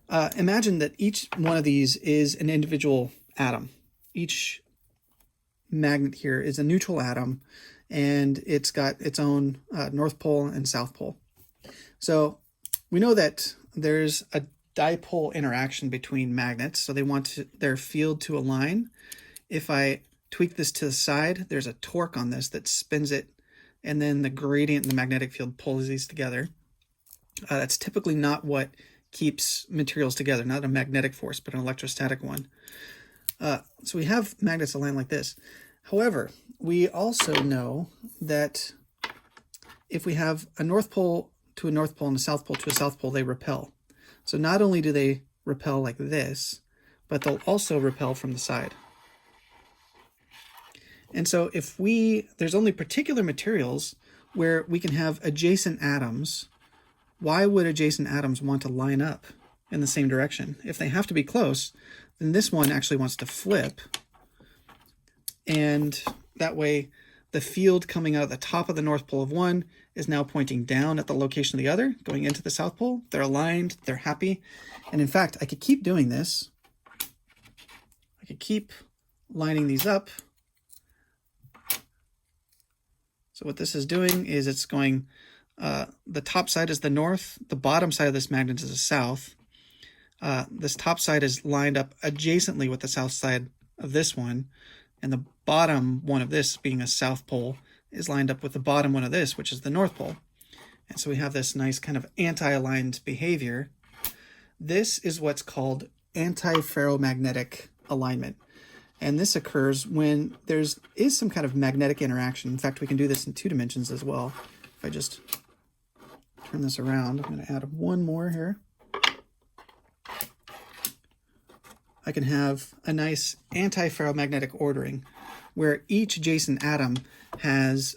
Imagine that each one of these is an individual atom. Each magnet here is a neutral atom, and it's got its own North Pole and South Pole. So we know that there's a dipole interaction between magnets, so they want their field to align. If I tweak this to the side, there's a torque on this that spins it, and then the gradient in the magnetic field pulls these together. That's typically not what keeps materials together, not a magnetic force, but an electrostatic one. So we have magnets aligned like this. However, we also know that if we have a North Pole to a North Pole and a South Pole to a South Pole, they repel. So not only do they repel like this, but they'll also repel from the side. And so if there's only particular materials where we can have adjacent atoms, why would adjacent atoms want to line up in the same direction? If they have to be close, then this one actually wants to flip. And that way, the field coming out of the top of the North Pole of one is now pointing down at the location of the other, going into the South Pole. They're aligned, they're happy. And in fact, I could keep doing this. I could keep lining these up. So what this is doing is it's going, the top side is the north, the bottom side of this magnet is the south. This top side is lined up adjacently with the south side of this one, and the bottom one of this, being a south pole, is lined up with the bottom one of this, which is the north pole. And so we have this nice kind of anti-aligned behavior. This is what's called anti-ferromagnetic alignment. And this occurs when there is some kind of magnetic interaction. In fact, we can do this in 2 dimensions as well. If I just turn this around, I'm going to add one more here. I can have a nice anti-ferromagnetic ordering where each adjacent atom has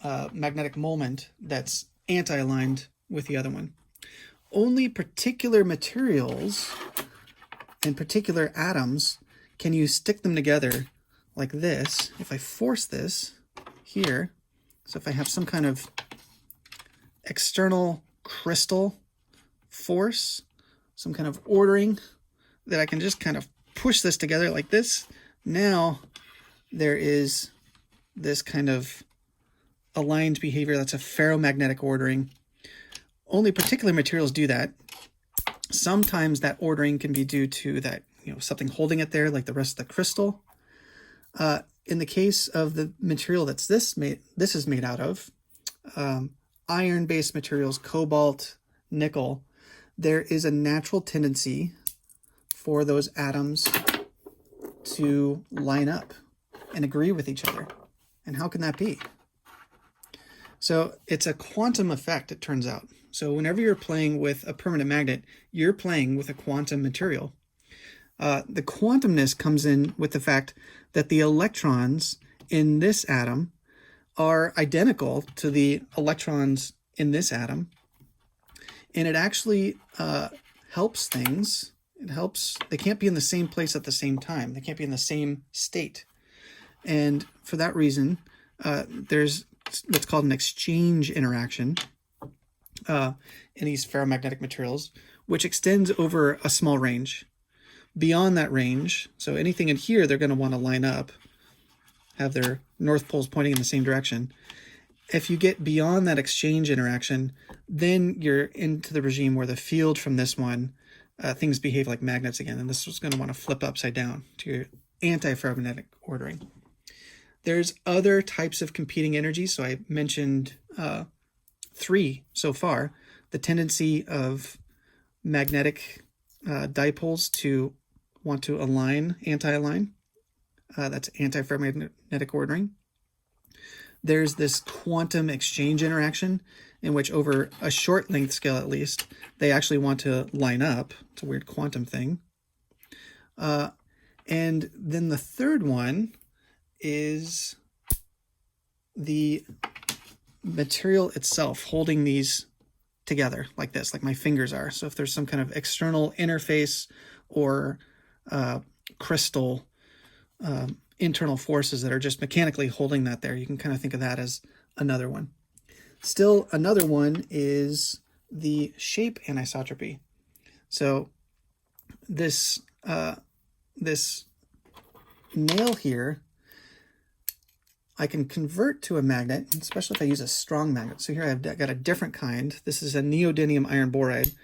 a magnetic moment that's anti-aligned with the other one. Only particular materials and particular atoms can you stick them together like this. If I force this here, so if I have some kind of external crystal force, some kind of ordering, that I can just kind of push this together like this. Now there is this kind of aligned behavior. That's a ferromagnetic ordering. Only particular materials do that. Sometimes that ordering can be due to that, something holding it there, like the rest of the crystal. In the case of the material this is made out of, iron-based materials, cobalt, nickel, there is a natural tendency for those atoms to line up and agree with each other. And how can that be? So it's a quantum effect, it turns out. So whenever you're playing with a permanent magnet, you're playing with a quantum material. The quantumness comes in with the fact that the electrons in this atom are identical to the electrons in this atom. And it actually helps things. They can't be in the same place at the same time. They can't be in the same state. And for that reason, there's what's called an exchange interaction in these ferromagnetic materials, which extends over a small range. Beyond that range, so anything in here, they're going to want to line up, have their north poles pointing in the same direction. If you get beyond that exchange interaction, then you're into the regime where the field from this one, things behave like magnets again, and this is going to want to flip upside down to your anti-ferromagnetic ordering. There's other types of competing energies, so I mentioned 3 so far. The tendency of magnetic dipoles to want to align, anti-align. That's anti-ferromagnetic ordering. There's this quantum exchange interaction in which over a short length scale at least, they actually want to line up. It's a weird quantum thing. And then the third one is the material itself holding these together like this, like my fingers are. So if there's some kind of external interface or crystal internal forces that are just mechanically holding that there, you can kind of think of that as another one. Still, another one is the shape anisotropy. So this this nail here, I can convert to a magnet, especially if I use a strong magnet. So here I've got a different kind. This is a neodymium iron boride,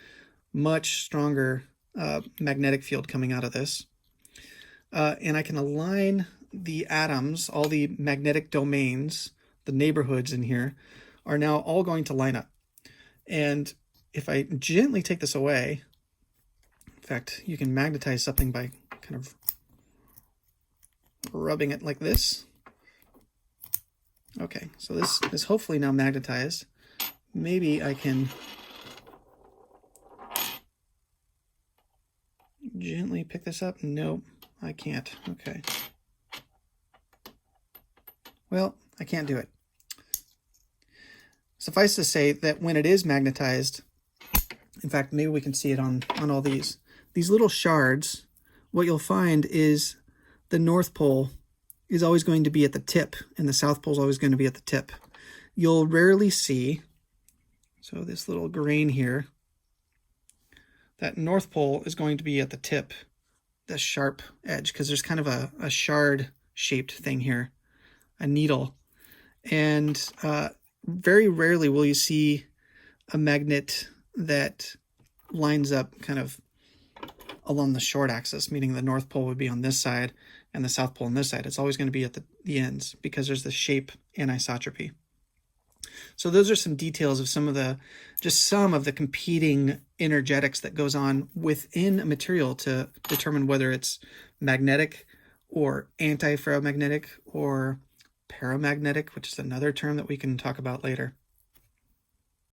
much stronger magnetic field coming out of this. And I can align the atoms, all the magnetic domains, the neighborhoods in here, are now all going to line up. And if I gently take this away, in fact, you can magnetize something by kind of rubbing it like this. Okay, so this is hopefully now magnetized. Maybe I can gently pick this up. Nope, I can't. Okay. Well, I can't do it. Suffice to say that when it is magnetized, in fact, maybe we can see it on all these little shards, what you'll find is the North Pole is always going to be at the tip, and the South Pole is always going to be at the tip. You'll rarely see, so this little grain here, that North Pole is going to be at the tip, the sharp edge, because there's kind of a shard-shaped thing here, a needle. And very rarely will you see a magnet that lines up kind of along the short axis, meaning the North Pole would be on this side and the South Pole on this side. It's always going to be at the ends because there's the shape anisotropy. So those are some details of some of the competing energetics that goes on within a material to determine whether it's magnetic or anti-ferromagnetic or paramagnetic, which is another term that we can talk about later.